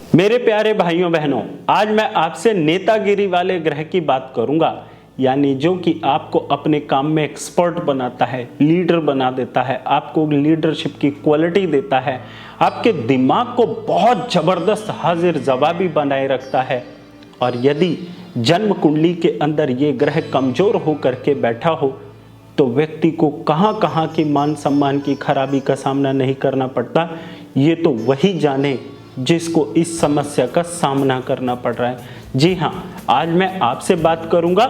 मेरे प्यारे भाइयों बहनों, आज मैं आपसे नेतागिरी वाले ग्रह की बात करूंगा, यानी जो कि आपको अपने काम में एक्सपर्ट बनाता है, लीडर बना देता है, आपको लीडरशिप की क्वालिटी देता है, आपके दिमाग को बहुत जबरदस्त हाजिर जवाबी बनाए रखता है। और यदि जन्म कुंडली के अंदर ये ग्रह कमजोर होकर के बैठा हो तो व्यक्ति को कहाँ कहाँ की मान सम्मान की खराबी का सामना नहीं करना पड़ता, ये तो वही जाने जिसको इस समस्या का सामना करना पड़ रहा है। जी हाँ, आज मैं आपसे बात करूंगा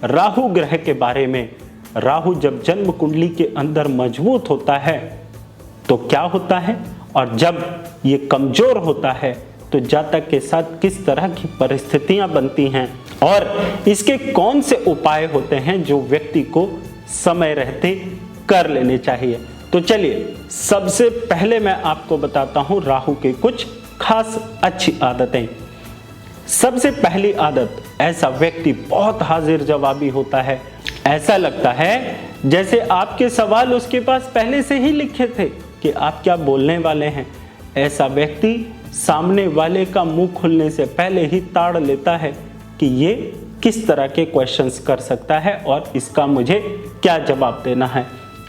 राहु ग्रह के बारे में। राहु जब जन्म कुंडली के अंदर मजबूत होता है तो क्या होता है, और जब ये कमजोर होता है तो जातक के साथ किस तरह की परिस्थितियां बनती हैं, और इसके कौन से उपाय होते हैं जो व्यक्ति को समय रहते कर लेने चाहिए। तो चलिए, सबसे पहले मैं आपको बताता हूं राहु के कुछ खास अच्छी आदतें। सबसे पहली आदत, ऐसा व्यक्ति बहुत हाजिर जवाबी होता है। ऐसा लगता है जैसे आपके सवाल उसके पास पहले से ही लिखे थे कि आप क्या बोलने वाले हैं। ऐसा व्यक्ति सामने वाले का मुंह खुलने से पहले ही ताड़ लेता है कि ये किस तरह के क्वेश्चंस कर सकता है और इसका मुझे क्या जवाब देना है।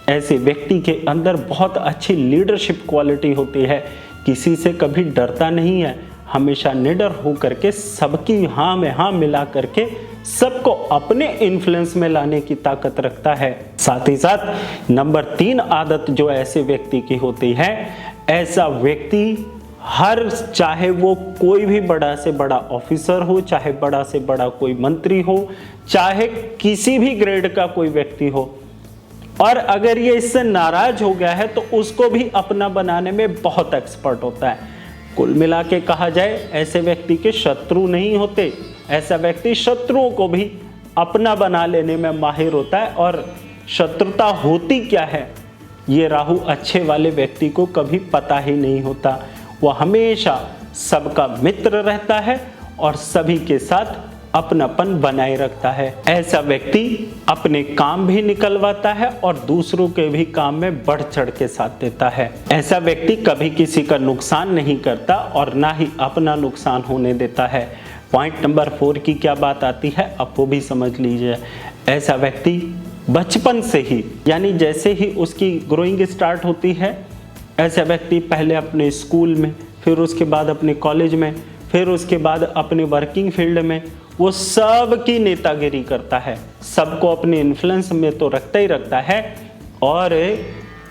ऐसे व्यक्ति के अंदर बहुत अच्छी लीडरशिप क्वालिटी होती है, किसी से कभी डरता नहीं है, हमेशा निडर होकर के सबकी हाँ में हाँ मिला करके सबको अपने इन्फ्लुएंस में लाने की ताकत रखता है। साथ ही साथ नंबर 3 आदत जो ऐसे व्यक्ति की होती है, ऐसा व्यक्ति चाहे वो कोई भी बड़ा से बड़ा ऑफिसर हो, चाहे बड़ा से बड़ा कोई मंत्री हो, चाहे किसी भी ग्रेड का कोई व्यक्ति हो, और अगर ये इससे नाराज हो गया है तो उसको भी अपना बनाने में बहुत एक्सपर्ट होता है। कुल मिला के कहा जाए, ऐसे व्यक्ति के शत्रु नहीं होते, ऐसा व्यक्ति शत्रुओं को भी अपना बना लेने में माहिर होता है। और शत्रुता होती क्या है, ये राहु अच्छे वाले व्यक्ति को कभी पता ही नहीं होता। वह हमेशा सबका मित्र रहता है और सभी के साथ अपनापन बनाए रखता है। ऐसा व्यक्ति अपने काम भी निकलवाता है और दूसरों के भी काम में बढ़ चढ़ के साथ देता है। ऐसा व्यक्ति कभी किसी का नुकसान नहीं करता और ना ही अपना नुकसान होने देता है। पॉइंट नंबर 4 की क्या बात आती है, अब वो भी समझ लीजिए। ऐसा व्यक्ति बचपन से ही, यानी जैसे ही उसकी ग्रोइंग स्टार्ट होती है, ऐसा व्यक्ति पहले अपने स्कूल में, फिर उसके बाद अपने कॉलेज में, फिर उसके बाद अपने वर्किंग फील्ड में वो सब की नेतागिरी करता है, सबको अपने इन्फ्लुएंस में तो रखता ही रखता है। और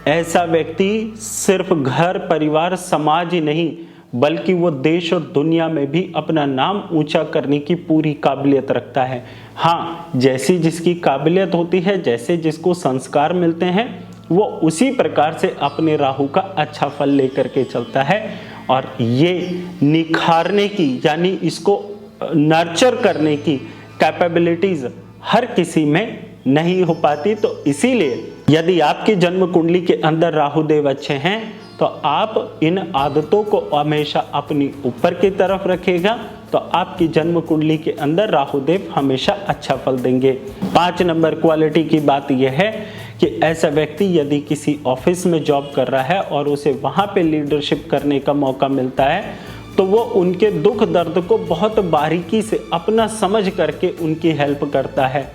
ऐसा व्यक्ति सिर्फ घर परिवार समाज ही नहीं बल्कि वो देश और दुनिया में भी अपना नाम ऊंचा करने की पूरी काबिलियत रखता है। हाँ, जैसी जिसकी काबिलियत होती है, जैसे जिसको संस्कार मिलते हैं, वो उसी प्रकार से अपने राहु का अच्छा फल लेकर के चलता है। और ये निखारने की, यानी इसको नर्चर करने की कैपेबिलिटीज हर किसी में नहीं हो पाती। तो इसीलिए यदि आपकी जन्म कुंडली के अंदर राहुदेव अच्छे हैं तो आप इन आदतों को हमेशा अपनी ऊपर की तरफ रखेगा तो आपकी जन्म कुंडली के अंदर राहुदेव हमेशा अच्छा फल देंगे। 5 नंबर क्वालिटी की बात यह है कि ऐसा व्यक्ति यदि किसी ऑफिस में जॉब कर रहा है और उसे वहां पे लीडरशिप करने का मौका मिलता है तो वो उनके दुख दर्द को बहुत बारीकी से अपना समझ करके उनकी हेल्प करता है।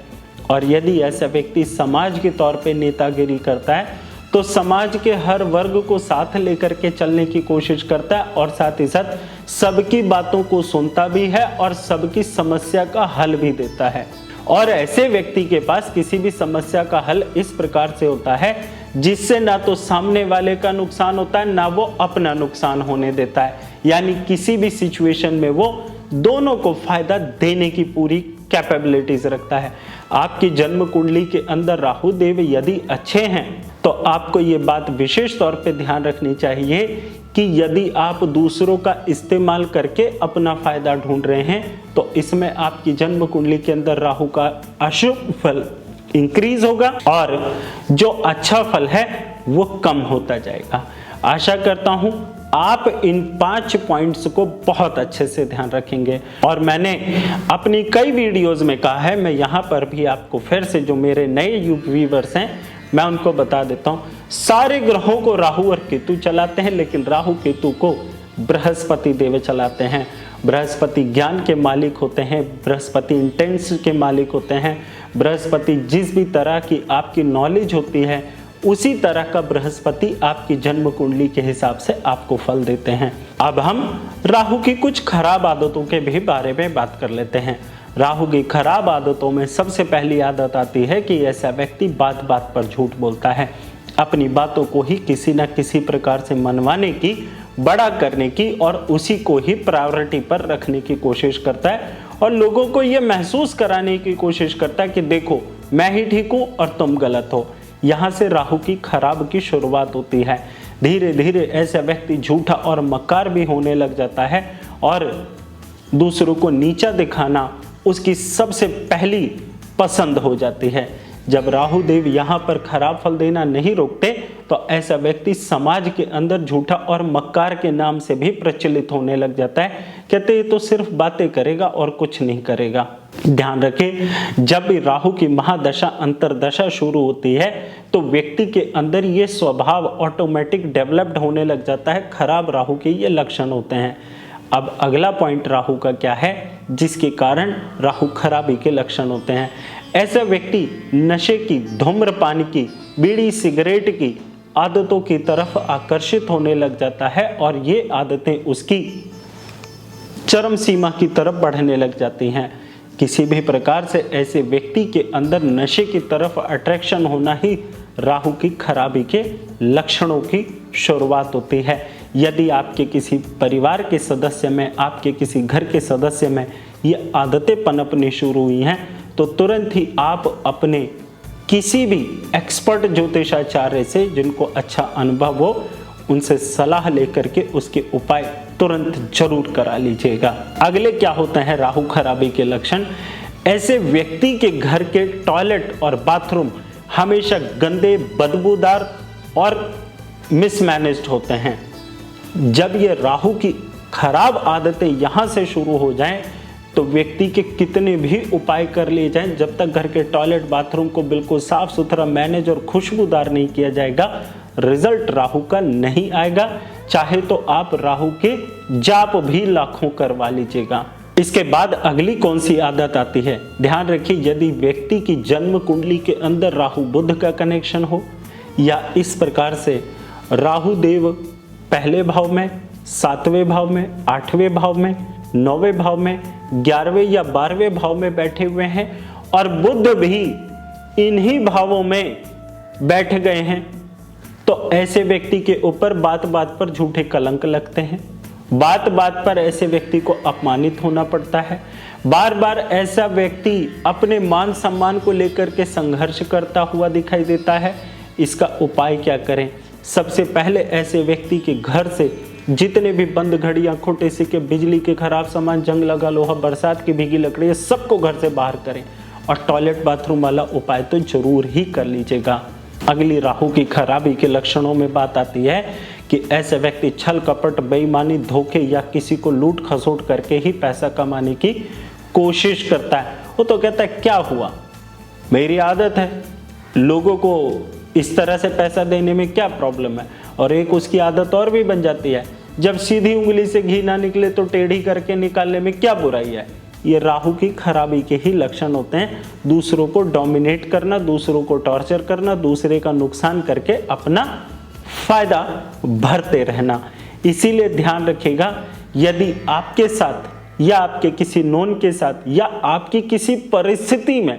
और यदि ऐसा व्यक्ति समाज के तौर पे नेतागिरी करता है तो समाज के हर वर्ग को साथ लेकर के चलने की कोशिश करता है और साथ ही साथ सबकी बातों को सुनता भी है और सबकी समस्या का हल भी देता है। और ऐसे व्यक्ति के पास किसी भी समस्या का हल इस प्रकार से होता है जिससे ना तो सामने वाले का नुकसान होता है, ना वो अपना नुकसान होने देता है। यानी किसी भी सिचुएशन में वो दोनों को फायदा देने की पूरी कैपेबिलिटीज रखता है। आपकी जन्म कुंडली के अंदर राहु देव यदि अच्छे हैं तो आपको ये बात विशेष तौर पे ध्यान रखनी चाहिए कि यदि आप दूसरों का इस्तेमाल करके अपना फायदा ढूंढ रहे हैं तो इसमें आपकी जन्म कुंडली के अंदर राहु का अशुभ फल इंक्रीज होगा और जो अच्छा फल है वो कम होता जाएगा। आशा करता हूं आप इन 5 पॉइंट्स को बहुत अच्छे से ध्यान रखेंगे। और मैंने अपनी कई वीडियोस में कहा है, मैं यहाँ पर भी आपको फिर से, जो मेरे नए व्यूअर्स हैं, मैं उनको बता देता हूँ। सारे ग्रहों को राहु और केतु चलाते हैं, लेकिन राहु केतु को बृहस्पति देव चलाते हैं। बृहस्पति ज्ञान के मालिक होते हैं, बृहस्पति इंटेंस के मालिक होते हैं। बृहस्पति जिस भी तरह की आपकी नॉलेज होती है उसी तरह का बृहस्पति आपकी जन्म कुंडली के हिसाब से आपको फल देते हैं। अब हम राहु की कुछ खराब आदतों के भी बारे में बात कर लेते हैं। राहु की खराब आदतों में सबसे पहली आदत आती है कि ऐसा व्यक्ति बात बात पर झूठ बोलता है। अपनी बातों को ही किसी न किसी प्रकार से मनवाने की, बड़ा करने की और उसी को ही प्रायोरिटी पर रखने की कोशिश करता है और लोगों को यह महसूस कराने की कोशिश करता है कि देखो मैं ही ठीक हूं और तुम गलत हो। यहाँ से राहु की खराब की शुरुआत होती है। धीरे धीरे ऐसा व्यक्ति झूठा और मक्कार भी होने लग जाता है और दूसरों को नीचा दिखाना उसकी सबसे पहली पसंद हो जाती है। जब राहु देव यहाँ पर खराब फल देना नहीं रोकते तो ऐसा व्यक्ति समाज के अंदर झूठा और मक्कार के नाम से भी प्रचलित होने लग जाता है। कहते ये तो सिर्फ बातें करेगा और कुछ नहीं करेगा। ध्यान रखें, जब भी राहु की महादशा अंतरदशा शुरू होती है तो व्यक्ति के अंदर ये स्वभाव ऑटोमेटिक डेवलप्ड होने लग जाता है। खराब राहु के ये लक्षण होते हैं। अब अगला पॉइंट राहु का क्या है जिसके कारण राहु खराबी के लक्षण होते हैं। ऐसा व्यक्ति नशे की, धूम्रपान की, बीड़ी सिगरेट की आदतों की तरफ आकर्षित होने लग जाता है और ये आदतें उसकी चरम सीमा की तरफ बढ़ने लग जाती हैं। किसी भी प्रकार से ऐसे व्यक्ति के अंदर नशे की तरफ अट्रैक्शन होना ही राहु की खराबी के लक्षणों की शुरुआत होती है। यदि आपके किसी परिवार के सदस्य में, आपके किसी घर के सदस्य में ये आदतें पनपनी शुरू हुई हैं तो तुरंत ही आप अपने किसी भी एक्सपर्ट ज्योतिषाचार्य से, जिनको अच्छा अनुभव हो, उनसे सलाह लेकर के उसके उपाय तुरंत जरूर करा लीजिएगा। अगले क्या होते हैं राहु खराबी के लक्षण। ऐसे व्यक्ति के घर के टॉयलेट और बाथरूम हमेशा गंदे, बदबूदार और मिसमैनेज्ड होते हैं। जब ये राहु की खराब आदतें यहाँ से शुरू हो जाएं तो व्यक्ति के कितने भी उपाय कर लिए जाएं, जब तक घर के टॉयलेट बाथरूम को बिल्कुल साफ सुथरा, मैनेज और खुशबूदार नहीं किया जाएगा, रिजल्ट राहु का नहीं आएगा। चाहे तो आप राहु के जाप भी लाखों करवा लीजिएगा। इसके बाद अगली कौन सी आदत आती है, ध्यान रखिए, यदि व्यक्ति की जन्म कुंडली के अंदर राहु बुध का कनेक्शन हो या इस प्रकार से राहु देव पहले भाव में, 7वें भाव में, 8वें भाव में, 9वें भाव में, 11वें या 12वें भाव में बैठे हुए हैं और बुध भी इन्हीं भावों में बैठ गए हैं तो ऐसे व्यक्ति के ऊपर बात बात पर झूठे कलंक लगते हैं। बात बात पर ऐसे व्यक्ति को अपमानित होना पड़ता है। बार बार ऐसा व्यक्ति अपने मान सम्मान को लेकर के संघर्ष करता हुआ दिखाई देता है। इसका उपाय क्या करें? सबसे पहले ऐसे व्यक्ति के घर से जितने भी बंद घड़ियां, खोटे सिक्के, बिजली के खराब सामान, जंग लगा लोहा, बरसात की भीगी लकड़ी, सबको घर से बाहर करें और टॉयलेट बाथरूम वाला उपाय तो जरूर ही कर लीजिएगा। अगली राहु की खराबी के लक्षणों में बात आती है कि ऐसे व्यक्ति छल कपट, बेईमानी, धोखे या किसी को लूट खसोट करके ही पैसा कमाने की कोशिश करता है। वो तो कहता है क्या हुआ, मेरी आदत है, लोगों को इस तरह से पैसा देने में क्या प्रॉब्लम है। और एक उसकी आदत और भी बन जाती है, जब सीधी उंगली से घी ना निकले तो टेढ़ी करके निकालने में क्या बुराई है। ये राहु की खराबी के ही लक्षण होते हैं। दूसरों को डोमिनेट करना, दूसरों को टॉर्चर करना, दूसरे का नुकसान करके अपना फायदा भरते रहना। इसीलिए ध्यान रखिएगा, यदि आपके साथ या आपके किसी नोन के साथ या आपकी किसी परिस्थिति में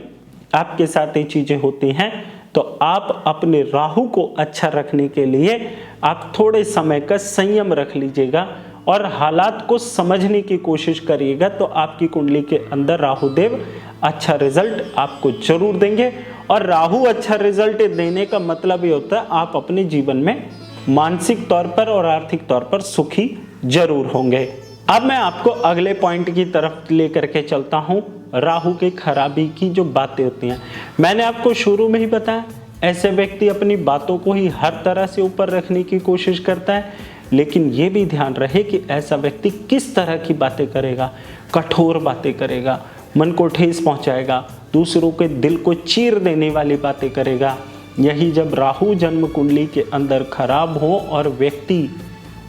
आपके साथ ये चीजें होती हैं तो आप अपने राहु को अच्छा रखने के लिए आप थोड़े समय का संयम रख लीजिएगा और हालात को समझने की कोशिश करिएगा तो आपकी कुंडली के अंदर राहु देव अच्छा रिजल्ट आपको जरूर देंगे। और राहु अच्छा रिजल्ट देने का मतलब ये होता है आप अपने जीवन में मानसिक तौर पर और आर्थिक तौर पर सुखी जरूर होंगे। अब मैं आपको अगले पॉइंट की तरफ लेकर के चलता हूं, राहु के खराबी की जो बातें होती हैं। मैंने आपको शुरू में ही बताया, ऐसे व्यक्ति अपनी बातों को ही हर तरह से ऊपर रखने की कोशिश करता है, लेकिन ये भी ध्यान रहे कि ऐसा व्यक्ति किस तरह की बातें करेगा। कठोर बातें करेगा, मन को ठेस पहुंचाएगा, दूसरों के दिल को चीर देने वाली बातें करेगा। यही जब राहु जन्म कुंडली के अंदर खराब हो और व्यक्ति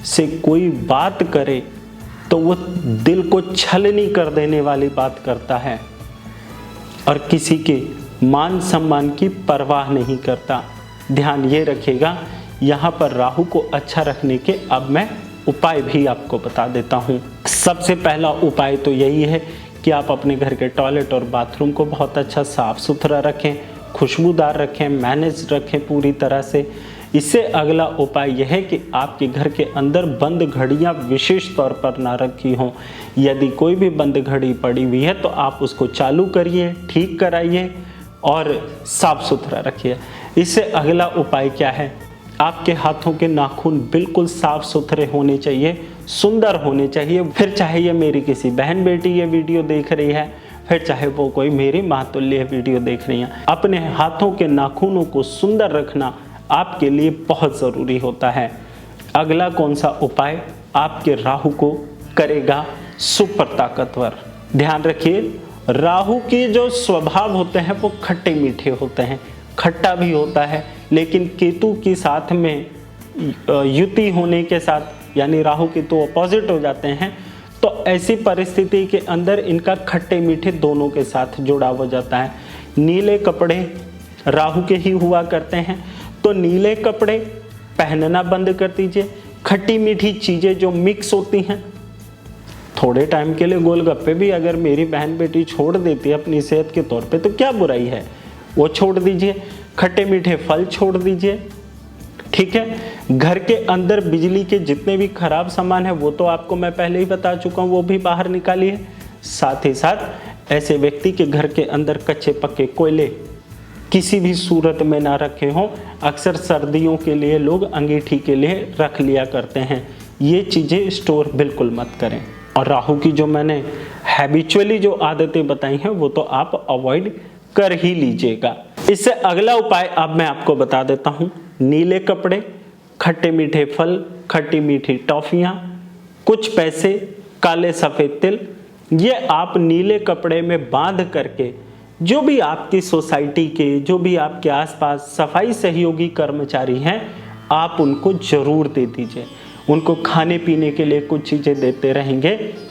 से कोई बात करे तो वो दिल को छलनी कर देने वाली बात करता है और किसी के मान सम्मान की परवाह नहीं करता। ध्यान ये रखिएगा। यहाँ पर राहु को अच्छा रखने के अब मैं उपाय भी आपको बता देता हूँ। सबसे पहला उपाय तो यही है कि आप अपने घर के टॉयलेट और बाथरूम को बहुत अच्छा साफ सुथरा रखें, खुशबूदार रखें, मैनेज रखें पूरी तरह से। इससे अगला उपाय यह है कि आपके घर के अंदर बंद घड़ियां विशेष तौर पर ना रखी हों। यदि कोई भी बंद घड़ी पड़ी हुई है तो आप उसको चालू करिए, ठीक कराइए और साफ सुथरा रखिए। इससे अगला उपाय क्या है, आपके हाथों के नाखून बिल्कुल साफ सुथरे होने चाहिए, सुंदर होने चाहिए। फिर चाहे ये मेरी किसी बहन बेटी ये वीडियो देख रही है, फिर चाहे वो कोई मेरी मातुल्य वीडियो देख रही है, अपने हाथों के नाखूनों को सुंदर रखना आपके लिए बहुत ज़रूरी होता है। अगला कौन सा उपाय आपके राहु को करेगा सुपर ताकतवर। ध्यान रखिए, राहु के जो स्वभाव होते हैं वो खट्टे मीठे होते हैं, खट्टा भी होता है, लेकिन केतु के साथ में युति होने के साथ यानी राहु केतु अपोजिट हो जाते हैं, तो ऐसी परिस्थिति के अंदर इनका खट्टे मीठे दोनों के साथ जुड़ाव हो जाता है। नीले कपड़े राहु के ही हुआ करते हैं, तो नीले कपड़े पहनना बंद कर दीजिए। खट्टी मीठी चीज़ें जो मिक्स होती हैं, थोड़े टाइम के लिए गोलगप्पे भी अगर मेरी बहन बेटी छोड़ देती है अपनी सेहत के तौर पे तो क्या बुराई है, वो छोड़ दीजिए। खट्टे मीठे फल छोड़ दीजिए, ठीक है। घर के अंदर बिजली के जितने भी खराब सामान है वो तो आपको मैं पहले ही बता चुका हूँ, वो भी बाहर निकालिए। साथ ही साथ ऐसे व्यक्ति के घर के अंदर कच्चे पक्के कोयले किसी भी सूरत में ना रखे हों। अक्सर सर्दियों के लिए लोग अंगीठी के लिए रख लिया करते हैं, ये चीज़ें स्टोर बिल्कुल मत करें। और राहु की जो मैंने हैबिचुअली जो आदतें बताई हैं वो तो आप अवॉइड कर ही लीजिएगा। इससे अगला उपाय अब मैं आपको बता देता हूँ। नीले कपड़े, खट्टे मीठे फल, खट्टी मीठी टॉफियाँ, कुछ पैसे, काले सफ़ेद तिल, ये आप नीले कपड़े में बांध करके जो भी आपकी सोसाइटी के, जो भी आपके आसपास सफाई सहयोगी कर्मचारी हैं, आप उनको जरूर दे दीजिए। उनको खाने पीने के लिए कुछ चीज़ें देते रहेंगे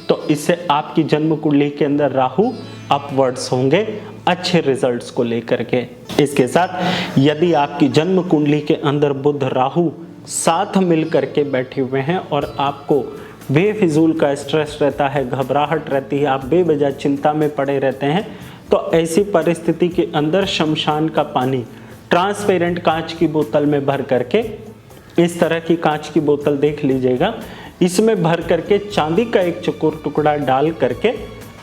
तो इससे आपकी जन्म कुंडली के अंदर राहु अपवर्ड्स होंगे अच्छे रिजल्ट्स को लेकर के। इसके साथ यदि आपकी जन्म कुंडली के अंदर बुध राहु साथ मिल करके बैठे हुए हैं और आपको बेफिजूल का स्ट्रेस रहता है, घबराहट रहती है, आप बेवजह चिंता में पड़े रहते हैं, तो ऐसी परिस्थिति के अंदर शमशान का पानी ट्रांसपेरेंट कांच की बोतल में भर करके, इस तरह की कांच की बोतल देख लीजिएगा, इसमें भर करके चांदी का एक चकोर टुकड़ा डाल करके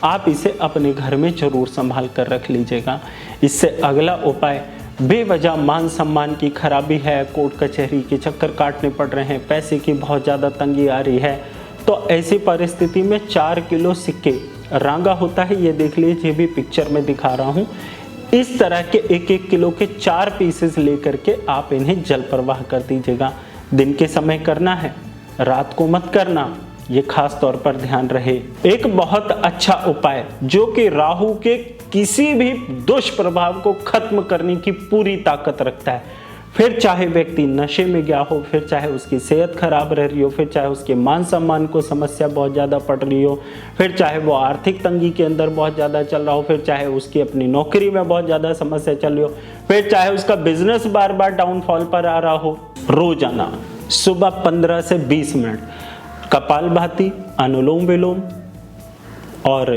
आप इसे अपने घर में जरूर संभाल कर रख लीजिएगा। इससे अगला उपाय, बेवजह मान सम्मान की खराबी है, कोर्ट कचहरी के चक्कर काटने पड़ रहे हैं, पैसे की बहुत ज़्यादा तंगी आ रही है, तो ऐसी परिस्थिति में 4 किलो सिक्के, रांगा होता है, ये देख लीजिए, भी पिक्चर में दिखा रहा हूँ, इस तरह के 1-1 किलो के 4 पीसेस लेकर के आप इन्हें जल प्रवाह कर दीजिएगा। दिन के समय करना है, रात को मत करना, ये खास तौर पर ध्यान रहे। एक बहुत अच्छा उपाय जो कि राहु के किसी भी दुष्प्रभाव को खत्म करने की पूरी ताकत रखता है, फिर चाहे व्यक्ति नशे में गया हो, फिर चाहे उसकी सेहत खराब रह रही हो, फिर चाहे उसके मान सम्मान को समस्या बहुत ज़्यादा पड़ रही हो, फिर चाहे वो आर्थिक तंगी के अंदर बहुत ज़्यादा चल रहा हो, फिर चाहे उसकी अपनी नौकरी में बहुत ज़्यादा समस्या चल रही हो, फिर चाहे उसका बिजनेस बार बार डाउनफॉल पर आ रहा हो, रोजाना सुबह 15 से 20 मिनट कपालभाति, अनुलोम विलोम और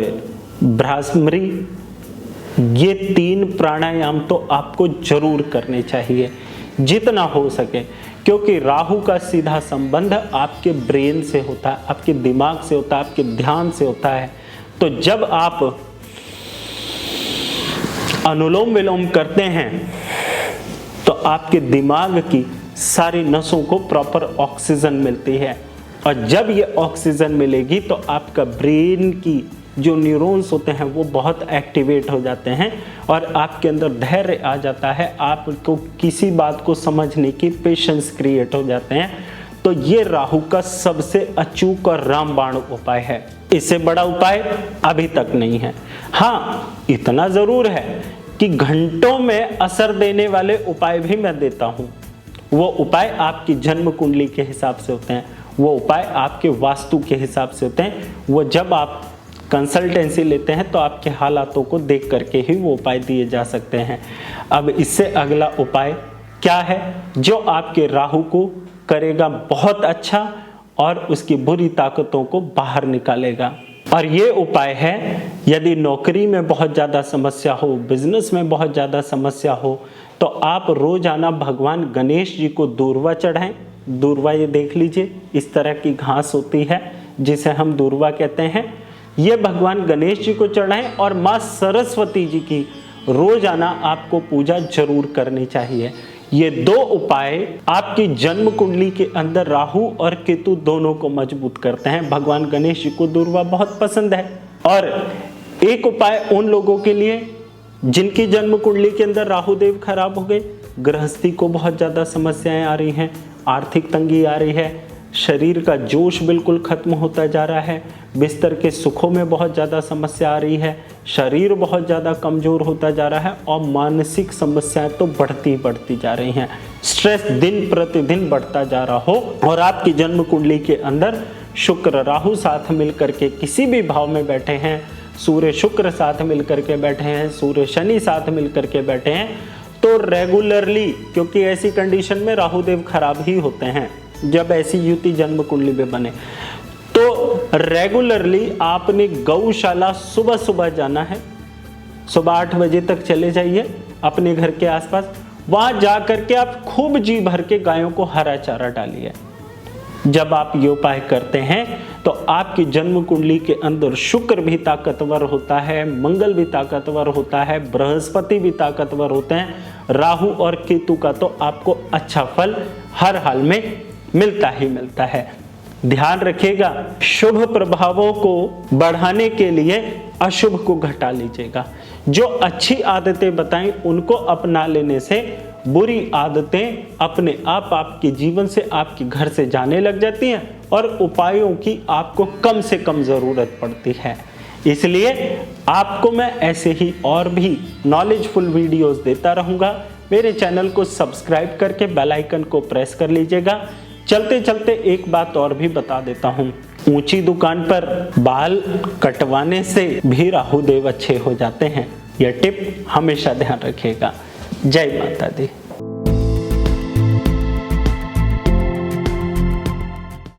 भ्रामरी, ये 3 प्राणायाम तो आपको जरूर करने चाहिए जितना हो सके, क्योंकि राहु का सीधा संबंध आपके ब्रेन से होता है, आपके दिमाग से होता है, आपके ध्यान से होता है। तो जब आप अनुलोम विलोम करते हैं तो आपके दिमाग की सारी नसों को प्रॉपर ऑक्सीजन मिलती है, और जब ये ऑक्सीजन मिलेगी तो आपका ब्रेन की जो न्यूरॉन्स होते हैं वो बहुत एक्टिवेट हो जाते हैं और आपके अंदर धैर्य आ जाता है, आपको किसी बात को समझने की पेशेंस क्रिएट हो जाते हैं। तो ये राहु का सबसे अचूक और रामबाण उपाय है। इससे बड़ा उपाय अभी तक नहीं है। हाँ, इतना जरूर है कि घंटों में असर देने वाले उपाय भी मैं देता हूँ। वो उपाय आपकी जन्म कुंडली के हिसाब से होते हैं, वो उपाय आपके वास्तु के हिसाब से होते हैं। वो जब आप कंसल्टेंसी लेते हैं तो आपके हालातों को देख करके ही वो उपाय दिए जा सकते हैं। अब इससे अगला उपाय क्या है जो आपके राहु को करेगा बहुत अच्छा और उसकी बुरी ताकतों को बाहर निकालेगा। और ये उपाय है, यदि नौकरी में बहुत ज़्यादा समस्या हो, बिजनेस में बहुत ज़्यादा समस्या हो, तो आप रोजाना भगवान गणेश जी को दूर्वा चढ़ाएं। दूर्वा ये देख लीजिए, इस तरह की घास होती है जिसे हम दूर्वा कहते हैं। ये भगवान गणेश जी को चढ़ाएं और माँ सरस्वती जी की रोजाना आपको पूजा जरूर करनी चाहिए। ये दो उपाय आपकी जन्म कुंडली के अंदर राहु और केतु दोनों को मजबूत करते हैं। भगवान गणेश जी को दूर्वा बहुत पसंद है। और एक उपाय उन लोगों के लिए जिनकी जन्म कुंडली के अंदर राहु देव खराब हो गए, गृहस्थी को बहुत ज्यादा समस्याएं आ रही हैं, आर्थिक तंगी आ रही है, शरीर का जोश बिल्कुल खत्म होता जा रहा है, बिस्तर के सुखों में बहुत ज़्यादा समस्या आ रही है, शरीर बहुत ज़्यादा कमज़ोर होता जा रहा है और मानसिक समस्याएं तो बढ़ती जा रही हैं। स्ट्रेस दिन प्रतिदिन बढ़ता जा रहा हो और आपकी जन्म कुंडली के अंदर शुक्र राहु साथ मिलकर के किसी भी भाव में बैठे हैं, सूर्य शुक्र साथ मिलकर के बैठे हैं, सूर्य शनि साथ मिलकर के बैठे हैं, तो रेगुलरली, क्योंकि ऐसी कंडीशन में राहु देव खराब ही होते हैं जब ऐसी युति जन्म कुंडली में बने, तो रेगुलरली आपने गौशाला सुबह सुबह जाना है। सुबह 8 बजे तक चले जाइए अपने घर के आसपास, वहां जा करके आप खूब जी भर के गायों को हरा चारा डालिए। जब आप ये उपाय करते हैं तो आपकी जन्म कुंडली के अंदर शुक्र भी ताकतवर होता है, मंगल भी ताकतवर होता है, बृहस्पति भी ताकतवर होते हैं, राहु और केतु का तो आपको अच्छा फल हर हाल में मिलता ही मिलता है। ध्यान रखिएगा, शुभ प्रभावों को बढ़ाने के लिए अशुभ को घटा लीजिएगा। जो अच्छी आदतें बताएं उनको अपना लेने से बुरी आदतें अपने आप आपके जीवन से, आपके घर से जाने लग जाती हैं और उपायों की आपको कम से कम जरूरत पड़ती है। इसलिए आपको मैं ऐसे ही और भी नॉलेजफुल वीडियोस देता रहूंगा। मेरे चैनल को सब्सक्राइब करके बेल आइकन को प्रेस कर लीजिएगा। चलते चलते एक बात और भी बता देता हूँ, ऊंची दुकान पर बाल कटवाने से भी राहु देव अच्छे हो जाते हैं। यह टिप हमेशा ध्यान रखिएगा। जय माता दी।